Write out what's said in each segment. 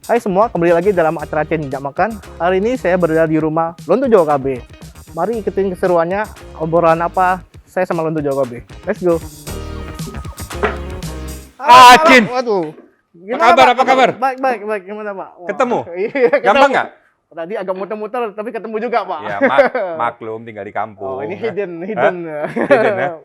Hai semua, kembali lagi dalam acara Cenjak Makan. Hari ini saya berada di rumah Lonto Jawa KB. Mari ikutin keseruannya, obrolan apa saya sama Lonto Jawa KB. Let's go. Cin. Waduh. Apa kabar? Baik. Gimana Pak? Wah. Ketemu? Iya, Gampang nggak? Tadi agak muter-muter, tapi ketemu juga Pak. Ya, maklum tinggal di kampung. Oh, ini hidden. Hidden ya?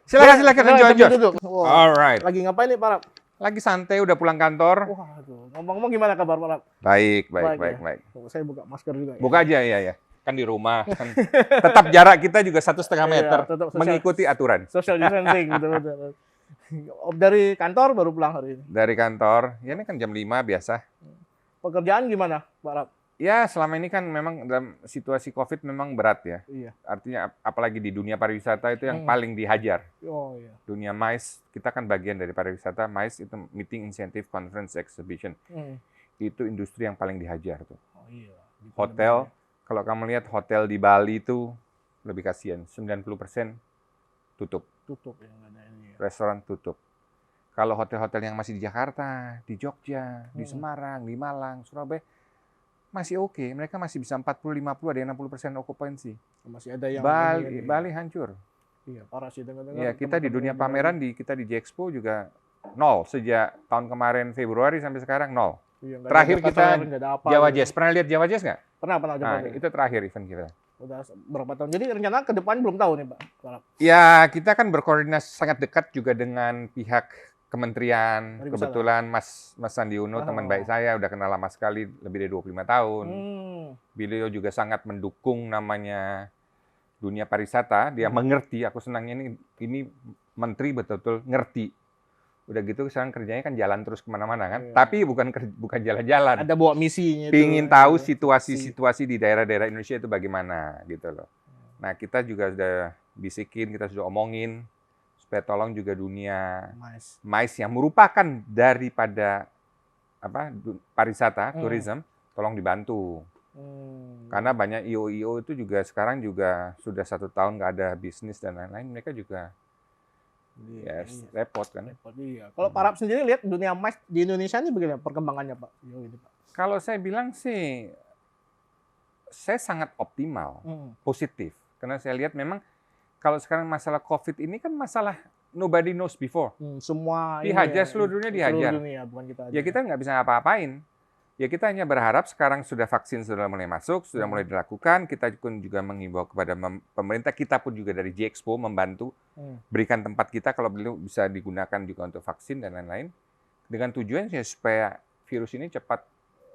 Silakan, enjoy. Duduk. Wow. Alright. Lagi ngapain nih Pak Rap? Lagi santai, udah pulang kantor. Waduh, ngomong-ngomong gimana kabar Pak Rap? Baik. Ya? Oh, saya buka masker juga. Buka aja, ya. Kan di rumah. Kan. Tetap jarak kita juga 1,5 meter. Iya, tetap mengikuti aturan. Social distancing, betul. Dari kantor baru pulang hari ini. Dari kantor, ya ini kan jam 5 biasa. Pekerjaan gimana, Pak Rap? Ya, selama ini kan memang dalam situasi COVID memang berat ya. Iya. Artinya apalagi di dunia pariwisata itu yang paling dihajar. Oh iya. Dunia MICE, kita kan bagian dari pariwisata. MICE itu Meeting Incentive Conference Exhibition. Itu industri yang paling dihajar tuh. Oh iya. Hotel, kalau kamu lihat hotel di Bali itu lebih kasihan, 90% tutup. Tutup ya, nggak ada ini. Ya. Restoran tutup. Kalau hotel-hotel yang masih di Jakarta, di Jogja, di Semarang, di Malang, Surabaya, masih oke. Mereka masih bisa 40, 50, ada yang 60% okupansi. Masih ada yang Bali hancur. Iya, parah sih dengar-dengar. Iya, kita di dunia pameran, kita di J-Expo juga nol. Sejak tahun kemarin Februari sampai sekarang nol. Iya, terakhir kita Jawa gitu. Jazz. Pernah lihat Jawa Jazz nggak? Pernah Nah, itu terakhir event kita. Udah berapa tahun. Jadi rencana ke depan belum tahu nih, Pak. Ya, kita kan berkoordinasi sangat dekat juga dengan pihak kementerian. Kebetulan Mas Sandi Uno, teman baik saya, udah kenal lama sekali, lebih dari 25 tahun. Beliau juga sangat mendukung namanya dunia pariwisata. Dia mengerti, aku senangnya ini menteri betul-betul ngerti. Udah gitu sekarang kerjanya kan jalan terus kemana-mana kan. Iya. Tapi bukan jalan-jalan. Ada bawa misinya. Pingin tahu situasi di daerah-daerah Indonesia itu bagaimana gitu loh. Nah, kita juga sudah bisikin, kita sudah omongin supaya tolong juga dunia MICE yang merupakan daripada pariwisata, tourism, tolong dibantu. Karena banyak IO itu juga sekarang juga sudah 1 tahun nggak ada bisnis dan lain-lain, mereka juga repot kan. Iya. Kalau Pak Rap sendiri lihat dunia MICE di Indonesia ini bagaimana perkembangannya Pak? Kalau saya bilang sih, saya sangat optimal, positif. Karena saya lihat memang kalau sekarang masalah COVID ini kan masalah nobody knows before. Semua dihajar, seluruh dunia dihajar. Bukan kita aja. Ya kita nggak bisa apa-apain. Ya kita hanya berharap sekarang sudah vaksin sudah mulai masuk, sudah mulai dilakukan. Kita pun juga mengimbau kepada pemerintah, kita pun juga dari J-Expo membantu berikan tempat kita kalau perlu bisa digunakan juga untuk vaksin dan lain-lain. Dengan tujuan supaya virus ini cepat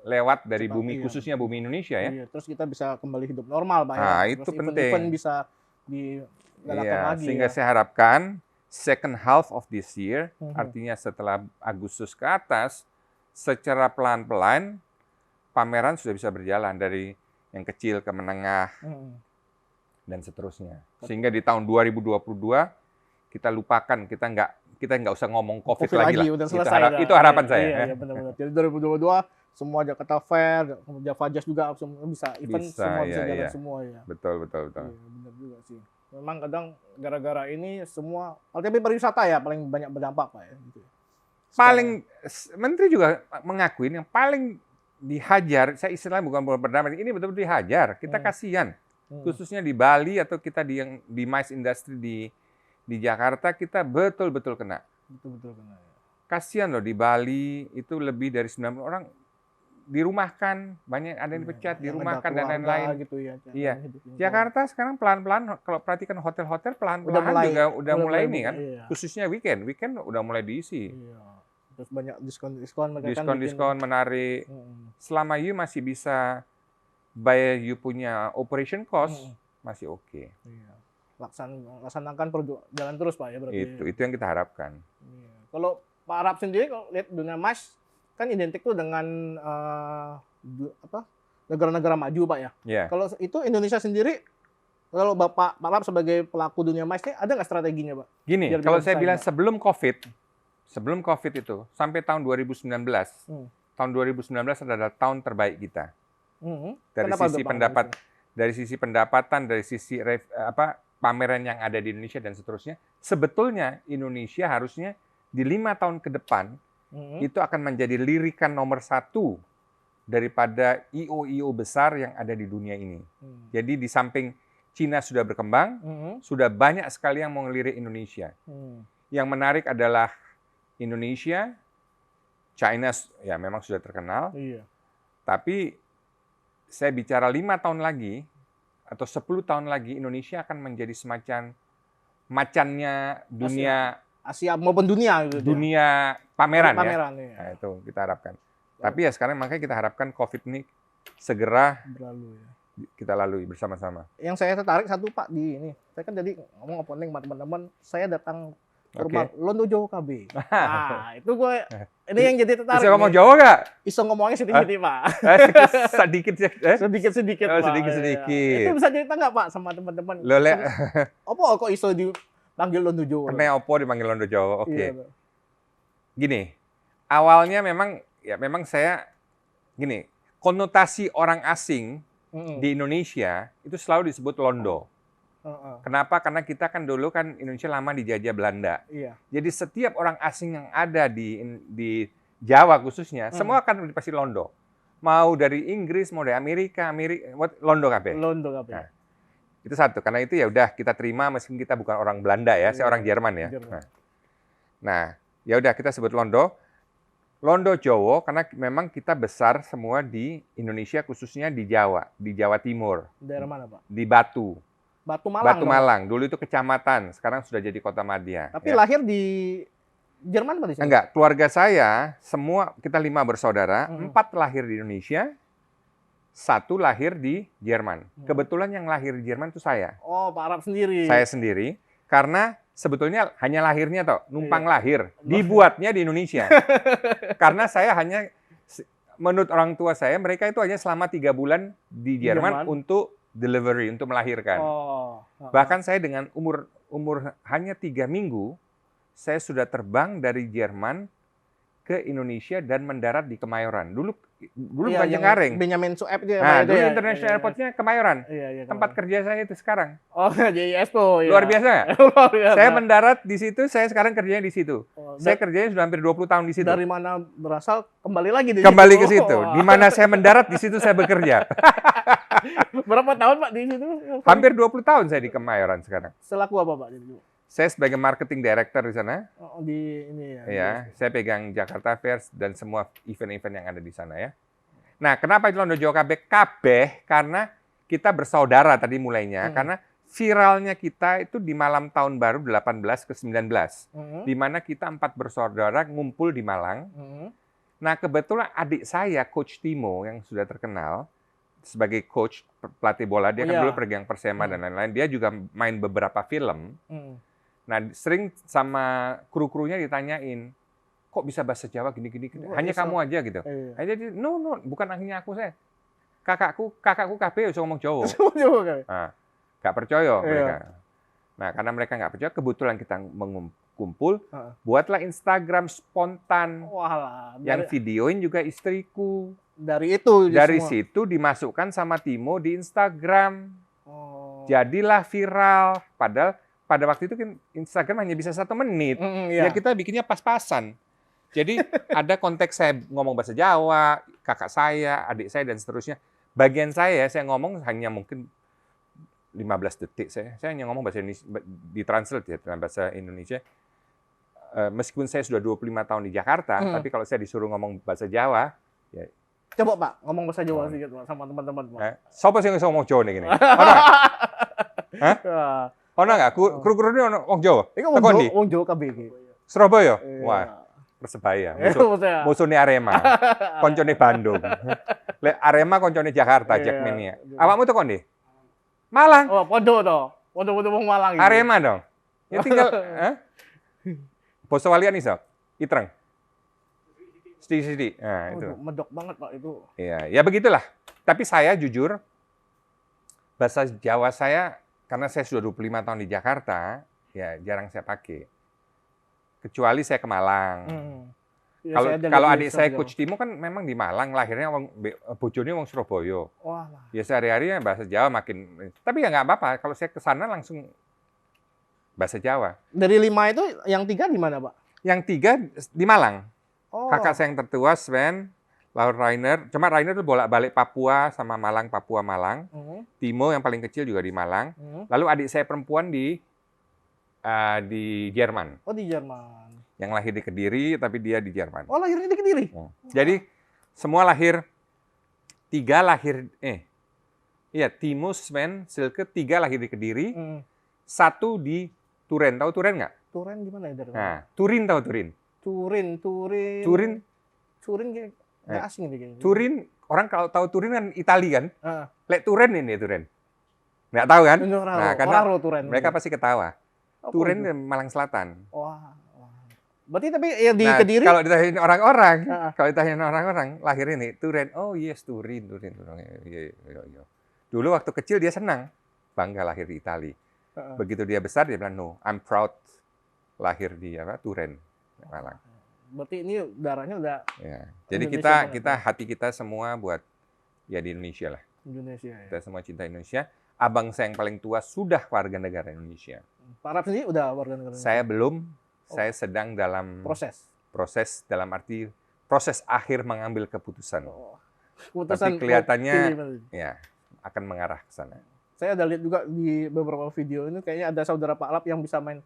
lewat dari bumi, khususnya bumi Indonesia ya. Iya, terus kita bisa kembali hidup normal, Pak. Nah, itu penting. Event bisa digalakan lagi. Sehingga saya harapkan second half of this year, artinya setelah Agustus ke atas, secara pelan-pelan pameran sudah bisa berjalan dari yang kecil ke menengah dan seterusnya. Sehingga di tahun 2022 kita lupakan, kita nggak usah ngomong COVID lagi lah. Udah selesai, itu harapan saya. Iya, benar-benar. Jadi 2022 semua Jakarta Fair, Java Jazz juga semua bisa event semua bisa jalan semua ya. Betul. Iya, benar juga sih. Memang kadang gara-gara ini semua tapi pariwisata ya paling banyak berdampak Pak ya gitu. Paling menteri juga mengakuin yang paling dihajar, saya istilahnya bukan berdampak, ini betul-betul dihajar. Kita kasihan. Khususnya di Bali atau kita di MICE industry di Jakarta kita betul-betul kena. Betul-betul kena ya. Kasihan loh di Bali itu lebih dari 90 orang dirumahkan, banyak ada yang dipecat, dirumahkan dan lain-lain. Gitu ya, iya. Jakarta sekarang pelan-pelan kalau perhatikan hotel-hotel pelan-pelan udah mulai ini kan. Iya. Khususnya weekend udah mulai diisi. Iya. Terus banyak diskon menarik. Selama you masih bisa bayar you punya operation cost masih oke. Iya. Laksanakan jalan terus Pak ya berarti. Itu yang kita harapkan. Iya. Kalau Pak Rap sendiri kalau lihat dunia MICE kan identik tuh dengan negara-negara maju Pak ya. Yeah. Kalau itu Indonesia sendiri, kalau Pak Rap sebagai pelaku dunia MICE ini ada nggak strateginya Pak? Gini, kalau saya bilang sebelum COVID itu sampai tahun 2019, tahun 2019 adalah tahun terbaik kita. Dari sisi pendapatan, dari sisi pameran yang ada di Indonesia dan seterusnya. Sebetulnya Indonesia harusnya di 5 tahun ke depan itu akan menjadi lirikan nomor 1 daripada IO-IO besar yang ada di dunia ini. Jadi di samping Cina sudah berkembang, sudah banyak sekali yang mau ngelirik Indonesia. Yang menarik adalah Indonesia, China ya memang sudah terkenal, tapi saya bicara 5 tahun lagi atau 10 tahun lagi Indonesia akan menjadi semacam macannya dunia Asia maupun dunia gitu. Dunia pameran ya. Ya. Nah, itu kita harapkan. Tapi ya sekarang makanya kita harapkan COVID ini segera berlalu ya. Kita lalui bersama-sama. Yang saya tertarik satu Pak di ini. Saya kan jadi ngomong opening sama teman-teman, saya datang ke rumah Londo Jawa KB. Nah, itu gue ini yang jadi tertarik. Bisa ngomong Jawa nggak? Bisa ngomongnya sedikit, Pak. Sedikit Sedikit-sedikit, Pak. Sedikit-sedikit. Itu bisa cerita nggak, Pak, sama teman-teman? Lo le. Apa kok iso dipanggil Londo Jawa? Karena opo dipanggil Londo Jawa. Oke. Iya, Gini, awalnya memang saya gini, konotasi orang asing di Indonesia itu selalu disebut Londo. Kenapa? Karena kita kan dulu kan Indonesia lama dijajah Belanda. Iya. Jadi setiap orang asing yang ada di Jawa khususnya, semua kan pasti Londo. Mau dari Inggris, mau dari Amerika, Londo kabeh. Londo kabeh. Nah, itu satu. Karena itu ya udah kita terima meskipun kita bukan orang Belanda ya, saya orang Jerman ya. Nah, ya udah kita sebut Londo. Londo Jawa karena memang kita besar semua di Indonesia khususnya di Jawa Timur. Daerah mana, Pak? Di Batu. Batu Malang. Batu Malang. Dulu itu kecamatan, sekarang sudah jadi kota madya. Tapi lahir di Jerman Pak? Enggak, keluarga saya semua kita 5 bersaudara, 4 lahir di Indonesia, 1 lahir di Jerman. Kebetulan yang lahir di Jerman itu saya. Oh, Pak Arab sendiri. Saya sendiri karena sebetulnya hanya lahirnya numpang lahir, dibuatnya di Indonesia. Karena saya hanya menurut orang tua saya mereka itu hanya selama 3 bulan di Jerman untuk delivery, untuk melahirkan. Bahkan saya dengan umur hanya 3 minggu, saya sudah terbang dari Jerman ke Indonesia dan mendarat di Kemayoran. Dulu bukan Cengkareng. Benyamin Sueb itu ya. Nah, dulu International Airport-nya Kemayoran. Tempat kerja saya itu sekarang. Oh, jadi Expo. Luar biasa nggak? Luar biasa. Saya mendarat di situ, saya sekarang kerjanya di situ. Saya kerjanya sudah hampir 20 tahun di situ. Dari mana berasal, kembali lagi di Kembali ke situ. Di mana saya mendarat, di situ saya bekerja. Berapa tahun, Pak, di situ? Hampir 20 tahun saya di Kemayoran sekarang. Selaku apa, Pak? Saya sebagai marketing director di sana. Di ini ya. Ya, saya pegang Jakarta Fairs dan semua event-event yang ada di sana ya. Nah, kenapa itu Londo Jawa Kabeh? Karena kita bersaudara tadi mulainya. Karena viralnya kita itu di malam tahun baru 18 ke 19. Di mana kita 4 bersaudara ngumpul di Malang. Nah, kebetulan adik saya, Coach Timo, yang sudah terkenal sebagai coach pelatih bola. Dia kan dulu pegang Persema dan lain-lain. Dia juga main beberapa film. Nah, sering sama kru-krunya ditanyain, kok bisa bahasa Jawa gini-gini? Hanya kamu aja gitu. Jadi, no, bukan hanya aku saya. Kakakku kabeh bisa ngomong Jawa. Nah, nggak percaya mereka. Nah, karena mereka nggak percaya, kebetulan kita mengumpul, buatlah Instagram spontan. Yang videoin juga istriku. Dari itu. Dari situ dimasukkan sama Timo di Instagram. Jadilah viral. Padahal pada waktu itu kan Instagram hanya bisa 1 menit. Ya kita bikinnya pas-pasan. Jadi ada konteks saya ngomong bahasa Jawa, kakak saya, adik saya, dan seterusnya. Bagian saya ngomong hanya mungkin 15 detik. Saya hanya ngomong bahasa Indonesia, ditranslate ya dalam bahasa Indonesia. Meskipun saya sudah 25 tahun di Jakarta, tapi kalau saya disuruh ngomong bahasa Jawa, ya. Coba, Pak, ngomong bahasa Jawa sedikit, Pak, sama teman-teman, Pak. Siapa sih yang ngomong Jawa nih gini? Hah? Ono nggak? Kru-kru ini ono wong Jawa? Wong Jawa kabeh iki. Surabaya? Wah, Persebaya. Musuhnya Arema. Koncone Bandung. Lek Arema koncone Jakarta, Jackmania. Awakmu tuh kondi? Malang. Oh, pondok to. Pondok wong Malang iki. Arema dong. Ya tinggal Basa walian iso? Itreng. Sidi. Nah, itu. Medok banget, Pak, itu. Iya, ya begitulah. Tapi saya jujur bahasa Jawa saya karena saya sudah 25 tahun di Jakarta, ya jarang saya pakai. Kecuali saya ke Malang. Kalau adik saya Coach Timo kan memang di Malang, lahirnya bojone wong Surabaya. Ya sehari-hari bahasa Jawa makin. Tapi ya nggak apa-apa, kalau saya ke sana langsung bahasa Jawa. Dari 5 itu yang 3 di mana, Pak? Yang 3 di Malang. Kakak saya yang tertua Sven Lalu Rainer, cuma Rainer tuh bolak-balik Papua sama Malang, Papua, Malang. Timo yang paling kecil juga di Malang. Lalu adik saya perempuan di Jerman. Oh, di Jerman. Yang lahir di Kediri, tapi dia di Jerman. Oh, lahirnya di Kediri? Jadi, semua Timo, Sven, Silke, 3 lahir di Kediri, 1 di Turen. Tahu Turen nggak? Turen di mana ya? Nah, Turin tahu Turin? Turin kayak nggak asing nih kayaknya. Turin, orang kalau tahu Turin kan Itali kan? Lek Turen ini Turen. Nggak tahu kan? Nah, karena Turen. mereka pasti ketawa. Oh, Turen di Malang Selatan. Wah. Berarti tapi yang di Nah, Kediri? kalau ditanyain orang-orang, lahir ini Turen. Oh yes, Turin. Iya. Dulu waktu kecil dia senang, bangga lahir di Itali. Begitu dia besar dia bilang no, I'm proud lahir di Turen, Malang. Berarti ini darahnya udah. Ya. Jadi hati kita semua buat ya di Indonesia lah. Indonesia. Ya. Kita semua cinta Indonesia. Abang saya yang paling tua sudah warga negara Indonesia. Pak Rap sendiri udah warga negara Indonesia? Saya belum. Saya sedang dalam proses dalam arti proses akhir mengambil keputusan. Tapi kelihatannya ya akan mengarah ke sana. Saya ada lihat juga di beberapa video ini kayaknya ada saudara Pak Rap yang bisa main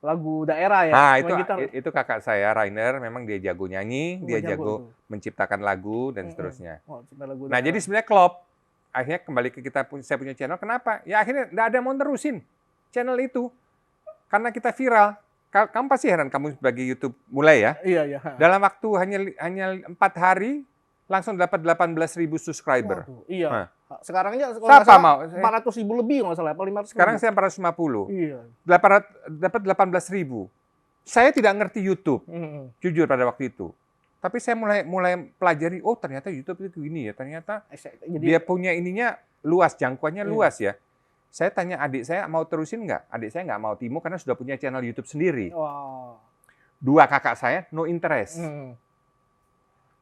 lagu daerah ya. Nah, itu kakak saya Rainer, memang dia jago nyanyi, dia jago menciptakan lagu dan seterusnya. Nah, jadi sebenarnya klop. Akhirnya kembali ke saya punya channel. Kenapa? Ya akhirnya nggak ada yang mau terusin channel itu. Karena kita viral. Kamu pasti heran kamu sebagai YouTube mulai ya. Iya. Dalam waktu hanya 4 hari langsung dapat 18.000 subscriber. Waduh, iya. Nah. Sekarang aja siapa mau? 400.000 lebih nggak salah, 500. Sekarang saya 450. Iya. Dapat 18.000. Saya tidak ngerti YouTube. Jujur pada waktu itu. Tapi saya mulai pelajari, oh ternyata YouTube itu gini ya. Ternyata dia punya ininya luas, jangkauannya luas ya. Saya tanya adik saya mau terusin nggak? Adik saya nggak mau, Timo, karena sudah punya channel YouTube sendiri. Wow. 2 kakak saya no interest.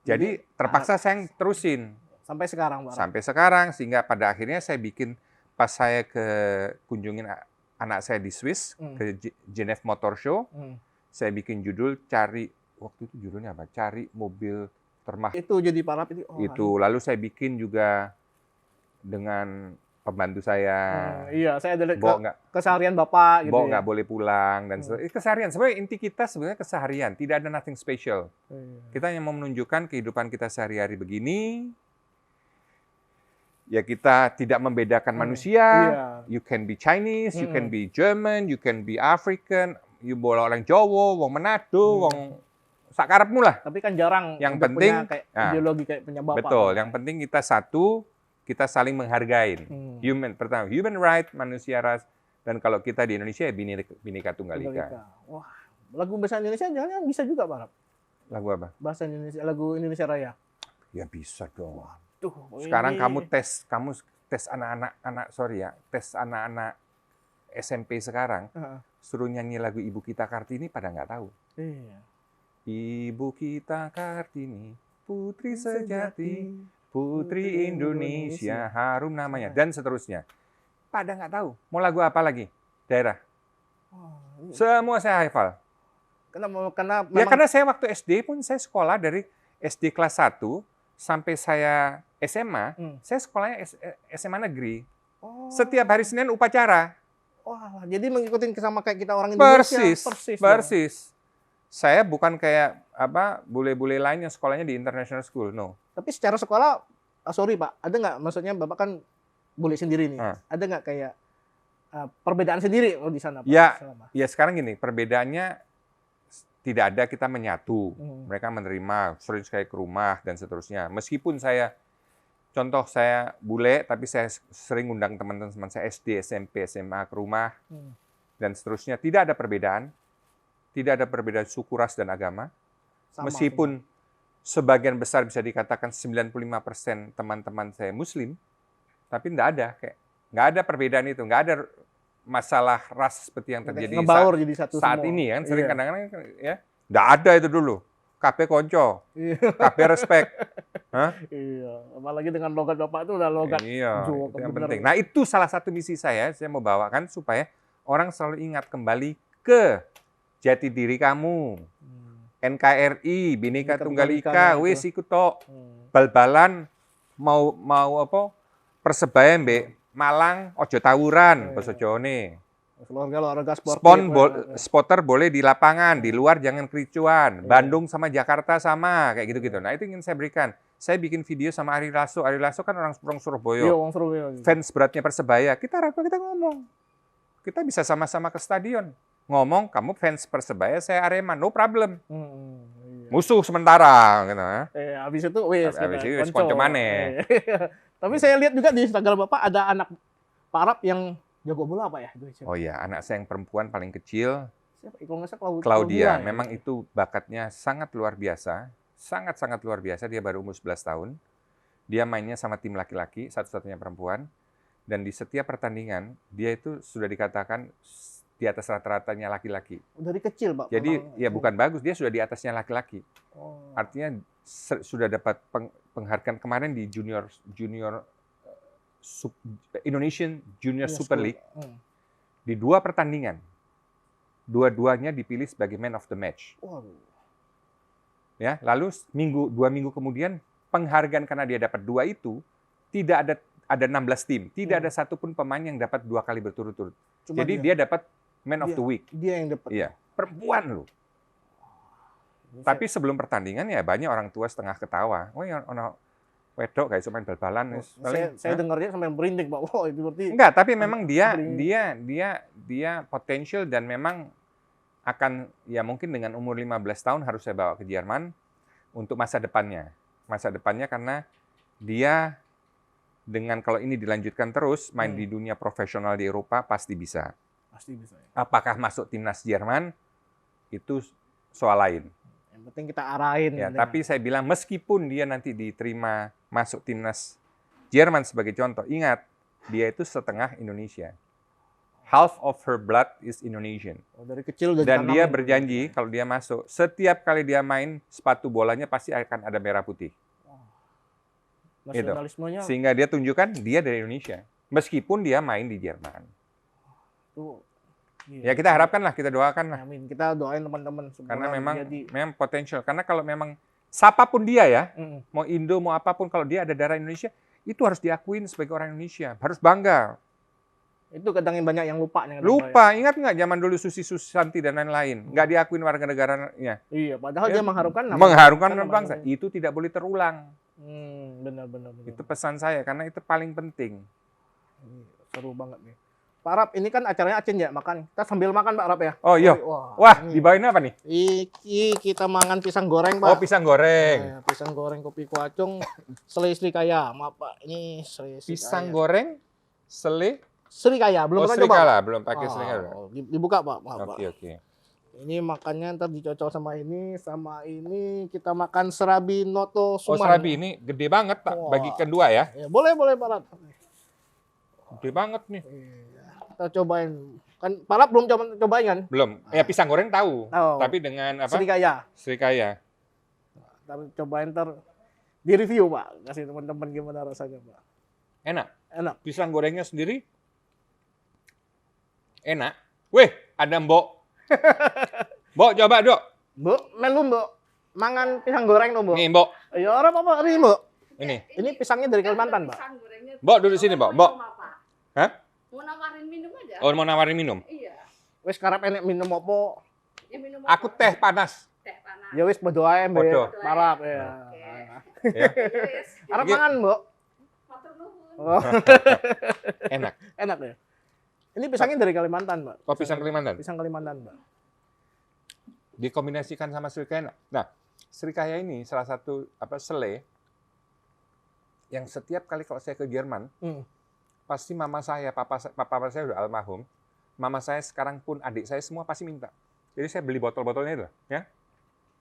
Jadi terpaksa saya terusin. Sampai sekarang, Pak. Sampai sekarang, sehingga pada akhirnya saya bikin, pas saya kunjungin anak saya di Swiss, ke Genève Motor Show, saya bikin judul waktu itu judulnya apa? Cari mobil termahal. Itu jadi Pak Rap itu. Lalu saya bikin juga dengan pembantu saya. Iya, saya ada keseharian Bapak gitu. Nggak boleh pulang dan keseharian. Sebenarnya inti kita sebenarnya keseharian, tidak ada nothing special. Kita yang mau menunjukkan kehidupan kita sehari-hari begini. Ya kita tidak membedakan manusia. You can be Chinese, you can be German, you can be African, you boleh orang Jawa, wong Manado, wong sakarepmu lah. Tapi kan jarang yang penting punya kayak ideologi kayak punya Bapak. Betul, yang penting kita satu, kita saling menghargai. Human right, manusia ras, dan kalau kita di Indonesia ya Bhinneka Tunggal Ika. Wah, lagu bahasa Indonesia jangan bisa juga, Pak Rap. Lagu apa? Bahasa Indonesia, lagu Indonesia Raya. Ya bisa dong. Waduh, sekarang kamu tes anak-anak SMP sekarang, suruh nyanyi lagu Ibu Kita Kartini pada nggak tahu. Iya. Ibu kita Kartini, putri sejati, putri Indonesia, harum namanya, dan seterusnya. Pada nggak tahu. Mau lagu apa lagi? Daerah. Semua saya hafal. Karena saya waktu SD pun saya sekolah dari SD kelas 1 sampai saya SMA, saya sekolahnya SMA negeri. Setiap hari Senin upacara. Wah, jadi mengikuti sama kayak kita orang Indonesia. Persis. Saya bukan kayak bule-bule lain yang sekolahnya di international school, no. Tapi secara sekolah, sorry Pak, ada nggak, maksudnya Bapak kan bule sendiri nih, ada nggak kayak perbedaan sendiri di sana, Pak? Ya sekarang gini, perbedaannya tidak ada, kita menyatu. Mereka menerima, sering sekali ke rumah dan seterusnya. Meskipun saya bule, tapi saya sering undang teman-teman saya SD, SMP, SMA ke rumah dan seterusnya. Tidak ada perbedaan. Tidak ada perbedaan suku, ras, dan agama. Meskipun sebagian besar bisa dikatakan 95% teman-teman saya Muslim, tapi nggak ada perbedaan itu, nggak ada masalah ras seperti yang terjadi saat ini kan. Sering kadang-kadang ya, nggak ada itu dulu. KP konco, KP respect. Iya, apalagi dengan logat Bapak itu udah logat. Iya, itu yang penting. Nah itu salah satu misi saya mau bawakan supaya orang selalu ingat kembali ke jati diri kamu. NKRI, Bhinneka Tunggal Ika, wis iku tok. bal-balan mau apa? Persebaya mbek Malang ojo tawuran basa Jawane. Keluarga olahraga sportif. Spotter boleh di lapangan, di luar jangan kericuan. Bandung sama Jakarta sama, kayak gitu-gitu. Nah, itu ingin saya berikan. Saya bikin video sama Ari Lasso. Ari Lasso kan orang Surabaya. Iya, orang Surabaya. Fans beratnya Persebaya. Kita ngomong. Kita bisa sama-sama ke stadion. Ngomong, kamu fans Persebaya, saya Arema, no problem. Iya. Musuh sementara. Gitu. Habis itu, habis itu konco maneh. Tapi saya lihat juga di Instagram Bapak ada anak Pak Arab yang jago bola apa ya? Oh iya, anak saya yang perempuan paling kecil, siapa? Kalau nggak salah Claudia. Memang itu bakatnya sangat luar biasa. Sangat-sangat luar biasa. Dia baru umur 11 tahun. Dia mainnya sama tim laki-laki, satu-satunya perempuan. Dan di setiap pertandingan, dia itu sudah dikatakan di atas rata-ratanya laki-laki. Dari kecil, Pak? Jadi, ya bukan bagus, dia sudah di atasnya laki-laki. Artinya sudah dapat penghargaan kemarin di junior Indonesian Junior Super League. Di 2 pertandingan, dua-duanya dipilih sebagai man of the match. Ya, lalu 2 minggu kemudian penghargaan karena dia dapat 2 itu tidak ada 16 tim, tidak ada satupun pemain yang dapat 2 kali berturut-turut. Jadi dia dapat man of the week. Dia yang dapat. Iya, perempuan loh. Tapi sebelum pertandingan ya banyak orang tua setengah ketawa. Oh ya, wedok kayak main bal-balan. Saya dengarnya sampai merinding, Pak. Wow, itu berarti enggak, tapi memang dia potensial dan memang akan ya mungkin dengan umur 15 tahun harus saya bawa ke Jerman untuk masa depannya. Masa depannya karena dia dengan kalau ini dilanjutkan terus main di dunia profesional di Eropa pasti bisa. Pasti bisa. Ya. Apakah masuk timnas Jerman itu soal lain. Yang penting kita arahin. Ya, tapi saya bilang meskipun dia nanti diterima masuk timnas Jerman sebagai contoh, ingat dia itu setengah Indonesia. Half of her blood is Indonesian. Dari kecil udah dan dia berjanji kalau dia masuk, setiap kali dia main sepatu bolanya pasti akan ada merah putih. Nasionalismenya. Gitu. Sehingga dia tunjukkan dia dari Indonesia, meskipun dia main di Jerman. Ya kita harapkanlah, kita doakanlah. Amin. Kita doain teman-teman. Karena memang potensial. Karena kalau memang siapapun dia ya, mau Indo mau apapun, kalau dia ada darah Indonesia, itu harus diakuin sebagai orang Indonesia, harus bangga. Itu kadang banyak yang lupa. Lupa, ingat nggak zaman dulu Susi Susanti dan lain-lain, nggak diakuin warga negaranya. Iya, padahal dia mengharumkan nama bangsa. Itu tidak boleh terulang. Benar. Itu pesan saya, karena itu paling penting. Seru banget nih. Pak Arab, ini kan acaranya Aceh ya, makan. Kita sambil makan Pak Arab ya. Oh iya. Wah, dibawain apa nih? Kita mangan pisang goreng, Pak. Oh, pisang goreng. Pisang goreng kopi kuacung, selai Srikaya. Maaf, Pak. Ini selai Srikaya. Pisang goreng, selai Srikaya, belum pernah coba. Srikaya, belum pakai Srikaya. Dibuka, Pak. Maaf, Pak. Oke. Ini makannya ntar dicocol sama ini kita makan serabi noto suman. Oh, serabi ini gede banget, Pak. Bagi kedua ya. Boleh Pak Arab. Gede banget nih. Kita cobain. Kan Pak Arab belum cobain kan? Belum. Ya pisang goreng tahu. Tapi dengan apa? Srikaya. Ntar cobain di review, Pak. Kasih teman-teman gimana rasanya, Pak. Enak. Pisang gorengnya sendiri enak. Weh, ada Mbok. Mbok coba, Dok. Mbok, melu Mbok. Mangan pisang goreng dong, Mbok. Nih, Mbok. Ya orang apa ini, Mbok? Ini pisangnya dari Kalimantan, Pak. Mbok duduk sini, Mbok. Mbok. Hah? Mau nawarin minum aja. Oh, mau nawarin minum? Iya. Wes karep enek minum apa? Ya minum Aku teh panas. Teh panas. Ya wis podo ae, Mbak. Podo. Parap ya. Ya. Arep mangan, Mbok. Matur nuwun. Oh. Enak. Enak ya. Ini pisangnya dari Kalimantan, Mbak. Oh, pisang Kalimantan. Pisang Kalimantan, Mbak. Dikombinasikan sama srikaya. Nah, srikaya ini salah satu selai yang setiap kali kalau saya ke Jerman, pasti mama saya, papa saya udah almarhum. Mama saya sekarang pun adik saya semua pasti minta. Jadi saya beli botol-botolnya itu, ya.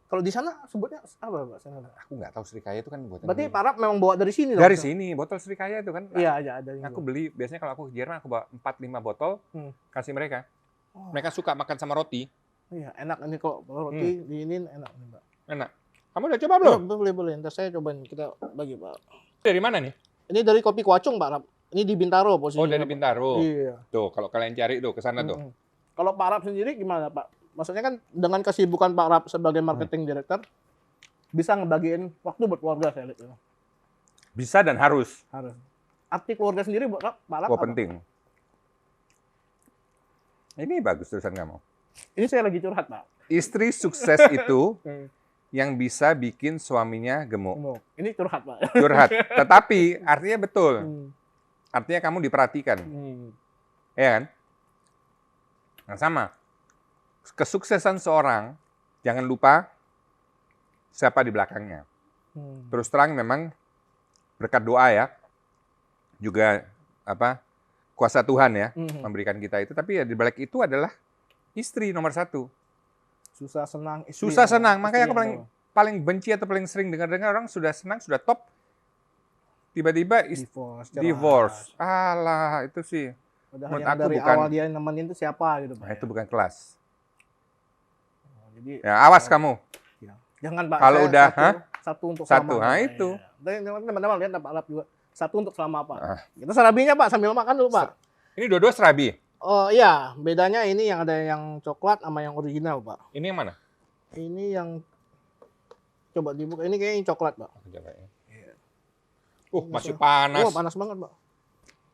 Kalau di sana sebutnya apa, Pak? Aku nggak tahu srikaya itu kan buatan. Berarti Pak Arab memang bawa dari sini dong? Dari sini, botol srikaya itu kan. Iya, ada. Aku beli, biasanya kalau aku ke Jerman, aku bawa 4-5 botol, kasih mereka. Mereka suka makan sama roti. Iya, enak ini kok. Roti diinin enak nih, Pak. Enak. Kamu udah coba belum? Boleh. Ntar saya cobain, kita bagi, Pak. Dari mana nih? Ini dari Kopi Kuacung, Pak Arab. Ini di Bintaro posisinya. Oh, dari Bintaro. Iya. Tuh, kalau kalian cari tuh, ke sana tuh. Kalau Pak Arab sendiri gimana, Pak? Maksudnya kan dengan kesibukan Pak Arab sebagai marketing director, bisa ngebagiin waktu buat keluarga, saya lihat. Bisa dan harus. Harus. Arti keluarga sendiri buat balap Wah, apa? penting. Ini bagus tulisan kamu. Ini saya lagi curhat, Pak. Istri sukses itu yang bisa bikin suaminya gemuk. Gemuk. Ini curhat, Pak. Curhat. Tetapi artinya betul. Hmm. Artinya kamu diperhatikan. Hmm. Ya kan? Nah, sama. Kesuksesan seorang, jangan lupa siapa di belakangnya. Hmm. Terus terang memang berkat doa ya, juga kuasa Tuhan ya memberikan kita itu. Tapi ya di balik itu adalah istri nomor satu. Susah senang. Istri Susah senang. istri Makanya aku yang paling benci atau paling sering dengar orang sudah senang, sudah top, tiba-tiba cerai. divorce. Alah, itu sih. Padahal menurut yang aku dari bukan- awal dia nemenin itu siapa gitu, Pak. Nah, itu bukan kelas. Jadi Ya, awas kamu. jangan, Pak. Kalau Saya udah, satu untuk Satu, selama. nah Pak. itu. Ya. Dan teman-teman lihat balap juga. Satu untuk selama, Pak. Ah. Kita sarabinya, Pak, sambil makan dulu, Pak. Ini dua-dua serabi. Oh iya, bedanya ini yang ada yang coklat sama yang original, Pak. Ini yang mana? Ini yang coba dibuka. Ini kayaknya yang coklat, Pak. Coba ya. Iya. Masih panas. Oh, panas banget, Pak.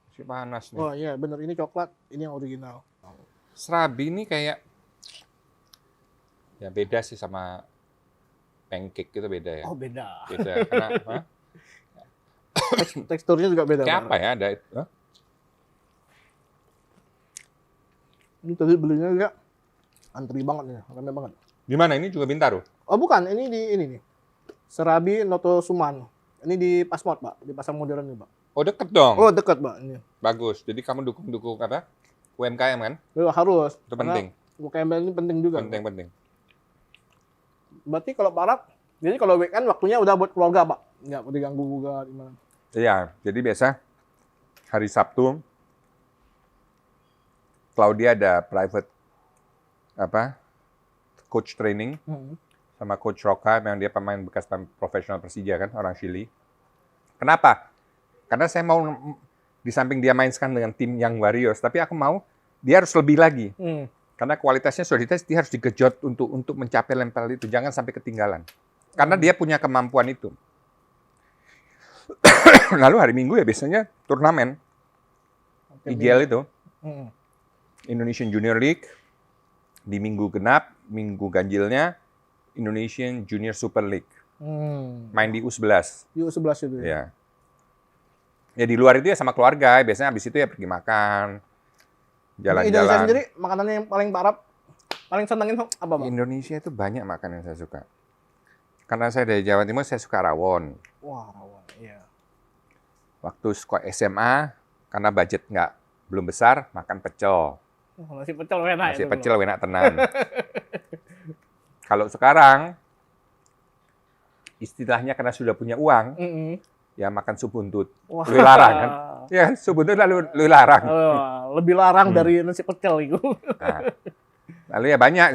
Masih panas nih. Oh iya, bener, ini coklat, ini yang original. Serabi ini kayak ya beda sih sama pancake itu beda ya. Oh, beda. Beda karena Teksturnya juga beda, kayak Pak. apa ya ada Ini tadi belinya juga antri banget nih, rame banget. di mana ini juga Bintaro? Oh, bukan, ini di ini nih. Serabi Noto Suman. Ini di Pasmod, Pak, di Pasar Modern nih, Pak. Oh, deket dong. Oh, dekat, Pak, ini. Bagus. Jadi kamu dukung apa? UMKM kan? Harus. Itu penting. UMKM ini penting juga. Penting. Berarti kalau balap, jadi kalau weekend waktunya udah buat keluarga, Pak. Nggak diganggu juga gimana. Iya, jadi biasa hari Sabtu Claudia ada private coach training sama coach Roka, memang dia pemain bekas profesional Persija kan, orang Chili. Kenapa? Karena saya mau di samping dia mainkan dengan tim Young Warriors, tapi aku mau dia harus lebih lagi. Karena kualitasnya sudah dites, dia harus digejot untuk mencapai level itu, jangan sampai ketinggalan. Karena dia punya kemampuan itu. Lalu hari Minggu ya biasanya turnamen. IGL itu. Indonesian Junior League. Di minggu genap, minggu ganjilnya Indonesian Junior Super League. Main di U11. Di U11 itu ya. Ya. Ya di luar itu ya sama keluarga. Biasanya habis itu ya pergi makan. Di Indonesia Jalan-jalan. sendiri makanannya yang paling parah, paling senengin apa, Pak? Indonesia itu banyak makanan yang saya suka. Karena saya dari Jawa Timur, saya suka rawon. Wah, rawon. Iya. Waktu sekolah SMA, karena budget belum besar, makan pecel. Nasi pecel enak Nasi itu, pecel enak tenan. Kalau sekarang, istilahnya karena sudah punya uang, ya makan sup buntut. Wah. Lu larang kan? Ya, sup buntut lalu lu larang. Lebih larang dari nasi pecel itu. Nah, lalu ya banyak,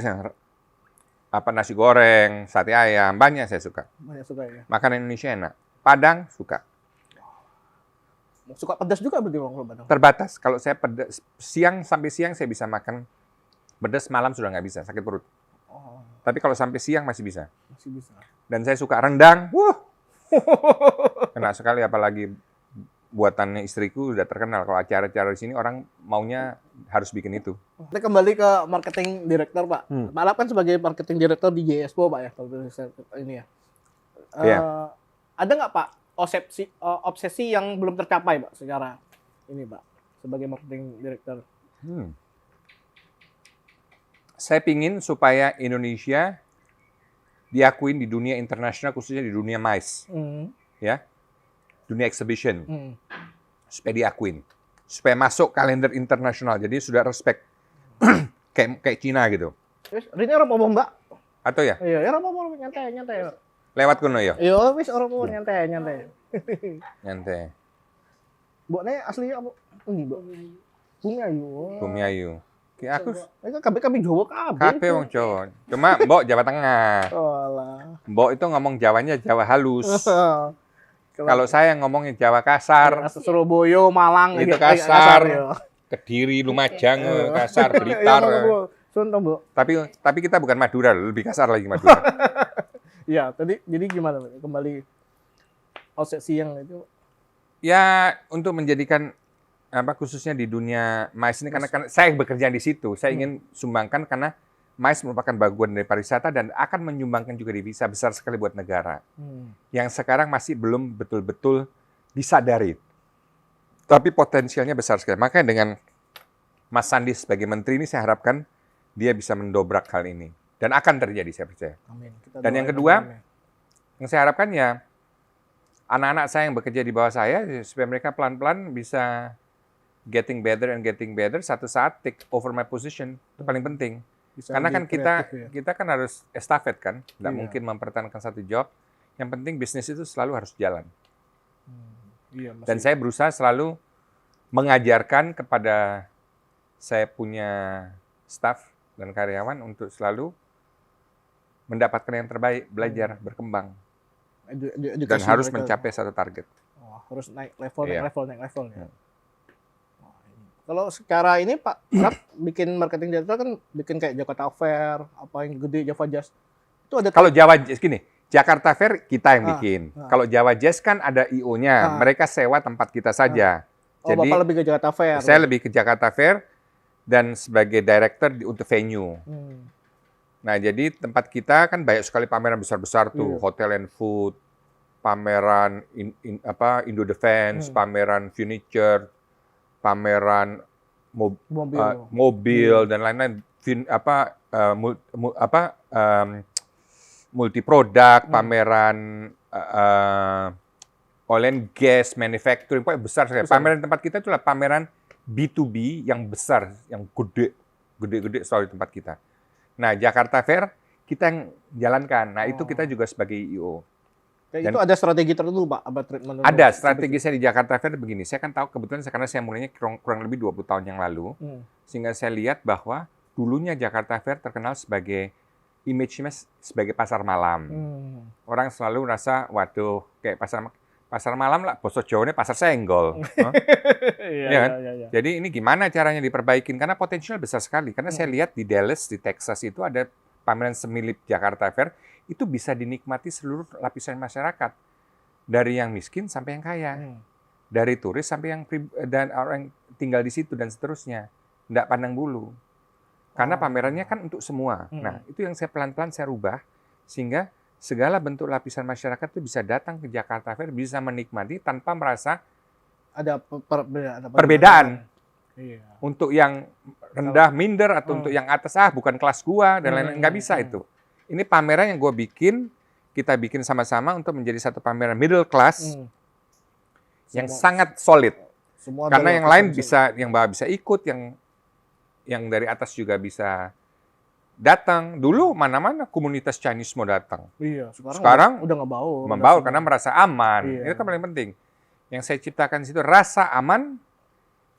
nasi goreng, sate ayam, banyak saya suka. Banyak suka ya. Makanan Indonesia enak. Padang suka. Suka pedas juga berarti Bang kalau Padang. Terbatas. Kalau saya pedas siang sampai siang saya bisa makan pedas, malam sudah nggak bisa, sakit perut. Oh, Tapi kalau sampai siang masih bisa. masih bisa. Dan saya suka rendang. Enak sekali, apalagi buatannya istriku udah terkenal. Kalau acara-acara di sini orang maunya harus bikin itu. Kita kembali ke marketing director, Pak. Balap kan sebagai marketing director di JSPO, Pak ya, kalau ini ya. Iya. Ada nggak, Pak, obsesi yang belum tercapai, Pak, secara ini, Pak, sebagai marketing director? Saya pingin supaya Indonesia diakuin di dunia internasional, khususnya di dunia MICE, ya, dunia exhibition, supaya diakuin, supaya masuk kalender internasional. Jadi sudah respect, kayak Cina gitu. Wis, ini orang mau Mbak. Atau ya, Iya, orang mau nyantai. lewat kuno ya, Iya, wis orang mau nyantai. nyantai. Mboknya asli apa? Ini, Mbok. Bumi Ayu. Bumi Ayu. Kayak aku Ini kan kabeh Jawa kabeh. kabeh wong Jawa. Cuma Mbok Jawa Tengah. Walah. Mbok itu ngomong Jawanya Jawa halus. Kalau saya ngomongnya Jawa kasar, Surabaya, Malang itu gitu, kasar. ya. Kediri, Lumajang, kasar, Blitar. Contoh, Mbok. Tapi kita bukan Madura, lebih kasar lagi Madura. Iya, jadi gimana, Pak? Kembali obsesi yang itu. Ya, untuk menjadikan khususnya di dunia MICE ini, karena saya bekerja di situ, saya ingin sumbangkan karena MICE merupakan bagian dari pariwisata dan akan menyumbangkan juga devisa besar sekali buat negara. Yang sekarang masih belum betul-betul disadari. Tapi potensialnya besar sekali. Makanya dengan Mas Sandi sebagai menteri ini saya harapkan dia bisa mendobrak hal ini. Dan akan terjadi, saya percaya. Amin. Dan yang kedua, yang saya harapkan ya, anak-anak saya yang bekerja di bawah saya, supaya mereka pelan-pelan bisa getting better and getting better, satu saat take over my position, itu paling penting. Bisa Karena kan lebih kreatif, ya. kita kan harus estafet kan, nggak Iya. mungkin mempertahankan satu job. Yang penting bisnis itu selalu harus jalan. Iya, Dan saya berusaha selalu mengajarkan kepada saya punya staff dan karyawan untuk selalu mendapatkan yang terbaik, belajar, berkembang, dan harus mencapai satu target. Harus naik level, Iya. naik level. Ya. Kalau sekarang ini Pak Prap bikin marketing digital kan bikin kayak Jakarta Fair, apa yang gede Java Jazz. Itu ada Kalau Jawa Jazz gini, Jakarta Fair kita yang bikin. ah. Kalau Jawa Jazz kan ada IO-nya, mereka sewa tempat kita saja. Jadi Bapak lebih ke Jakarta Fair. saya lebih ke Jakarta Fair dan sebagai director untuk venue. Nah, jadi tempat kita kan banyak sekali pameran besar-besar tuh, Iya. hotel and food, pameran Indo Defense, pameran furniture, pameran mobil dan lain-lain, multi produk, pameran oil and gas, manufacturing, pokoknya besar sekali. Pameran tempat kita itulah pameran B2B yang besar, yang gede selalu di tempat kita. Nah, Jakarta Fair kita yang jalankan. Nah, itu kita juga sebagai IO. Kayak itu ada strategi tertentu, Pak? Treatment Ada strategi saya di Jakarta Fair begini. Saya kan tahu kebetulan karena saya mulainya kurang lebih 20 tahun yang lalu. Sehingga saya lihat bahwa dulunya Jakarta Fair terkenal sebagai image-nya sebagai pasar malam. Orang selalu merasa, waduh, kayak pasar malam lah, bosok Jawa ini pasar senggol. Iya kan? Jadi ini gimana caranya diperbaikin? Karena potensial besar sekali. Karena saya lihat di Dallas, di Texas itu ada pameran semilip Jakarta Fair, itu bisa dinikmati seluruh lapisan masyarakat. Dari yang miskin sampai yang kaya. Dari turis sampai dan orang yang tinggal di situ dan seterusnya. Nggak pandang bulu. Karena pamerannya kan untuk semua. Nah, itu yang saya pelan-pelan saya rubah, sehingga segala bentuk lapisan masyarakat itu bisa datang ke Jakarta Fair, bisa menikmati tanpa merasa ada perbedaan. Iya. Untuk yang rendah minder atau untuk yang atas bukan kelas gua dan lain-lain, nggak bisa itu. Ini pameran yang gua bikin, kita bikin sama-sama untuk menjadi satu pameran middle class yang sangat solid. Karena yang lain bisa, yang bawah bisa ikut, yang dari atas juga bisa datang. Dulu mana-mana komunitas Chinese mau datang. Iya, sekarang udah membaur karena merasa aman. Iya. Itu kan paling penting. Yang saya ciptakan di situ rasa aman,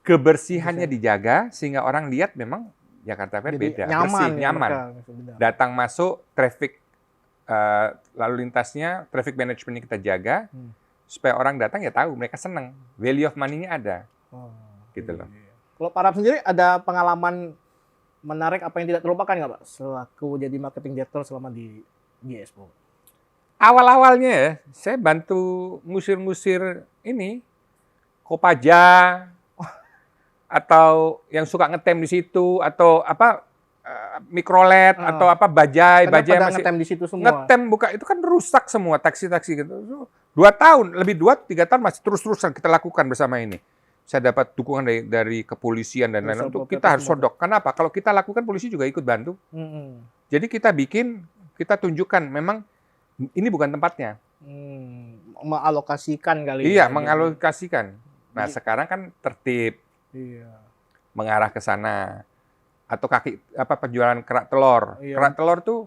kebersihannya dijaga sehingga orang lihat memang Jakarta Fair beda, bersih, nyaman. Datang masuk, traffic lalu lintasnya, traffic management kita jaga supaya orang datang ya tahu mereka senang, value of money-nya ada. Gitu loh. Kalau Pak Rap sendiri ada pengalaman menarik apa yang tidak terlupakan nggak Pak selaku jadi marketing director selama di Expo? Awal-awalnya ya, saya bantu ngusir-ngusir ini Kopaja atau yang suka ngetem di situ atau mikrolet atau bajai masih ngetem di situ semua. Ngetem itu kan rusak semua taksi-taksi gitu. 2 tahun, lebih 2-3 tahun masih terus-terusan kita lakukan bersama ini. Saya dapat dukungan dari kepolisian dan lain-lain untuk kita harus sodok. Kenapa? Kalau kita lakukan, polisi juga ikut bantu. Jadi kita tunjukkan memang ini bukan tempatnya. Mengalokasikan kali. Iya, mengalokasikan. Nah, sekarang kan tertib. Iya. Mengarah ke sana. Atau penjualan kerak telur. Iya. Kerak telur tuh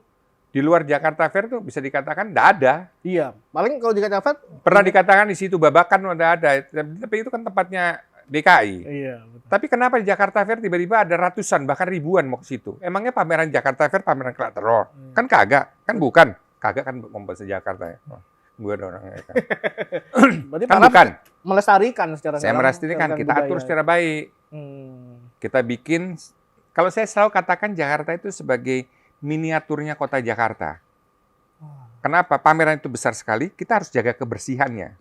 di luar Jakarta Fair tuh bisa dikatakan enggak ada. Iya. Paling kalau di Jakarta Fair pernah dikatakan di situ Babakan udah ada. Tapi itu kan tempatnya DKI. Iya, betul. Tapi kenapa di Jakarta Fair tiba-tiba ada ratusan bahkan ribuan mau ke situ? Emangnya pameran Jakarta Fair pameran kerak telur? Kan kagak, kan bukan. Kagak kan membuat Jakarta ya. Gue ada orangnya kan. Berarti Kan Pak Rap bukan. melestarikan secara Saya melestarikan, kita atur secara baik. Kita bikin, kalau saya selalu katakan Jakarta itu sebagai miniaturnya kota Jakarta. Kenapa? Pameran itu besar sekali, kita harus jaga kebersihannya.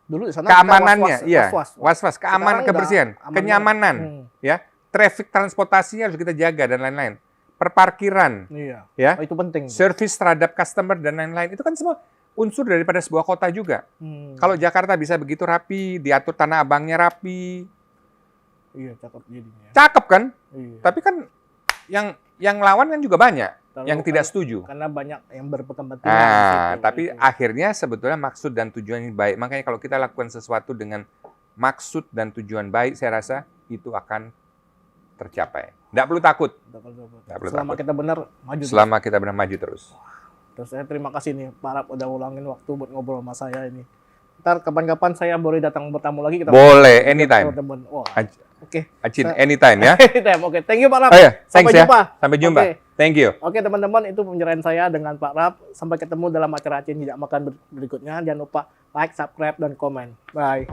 Dulu di sana keamanannya, kita iya, was-was. was-was, keamanan, Sekarang kebersihan, udah aman kenyamanan, banget. ya, traffic transportasinya harus kita jaga dan lain-lain, perparkiran, Iya. ya, Oh, itu penting. service terhadap customer dan lain-lain, itu kan semua unsur daripada sebuah kota juga. Kalau Jakarta bisa begitu rapi, diatur tanah abangnya rapi, iya, cakep jadinya. cakep kan? Iya. Tapi kan yang lawan kan juga banyak, Terlalu yang tidak setuju. Karena banyak yang berkepentingan di situ, Tapi gitu. akhirnya sebetulnya maksud dan tujuan ini baik. Makanya kalau kita lakukan sesuatu dengan maksud dan tujuan baik, saya rasa itu akan tercapai. Nggak perlu takut. Nggak perlu Selama takut. kita benar maju. Selama kita benar maju terus. Terus saya terima kasih nih Pak Rap udah ulangin waktu buat ngobrol sama saya ini. Ntar kapan-kapan saya boleh datang bertamu lagi kita. Boleh, anytime. Teman-teman. Wah, oke. Acin, anytime ya. Oke, thank you Pak Rap. Oh ya, Sampai thanks ya. jumpa. Sampai jumpa. Oke. Thank you. Oke teman-teman, itu pembicaraan saya dengan Pak Rap. Sampai ketemu dalam acara Acin Tidak Makan berikutnya. Jangan lupa like, subscribe, dan komen. Bye.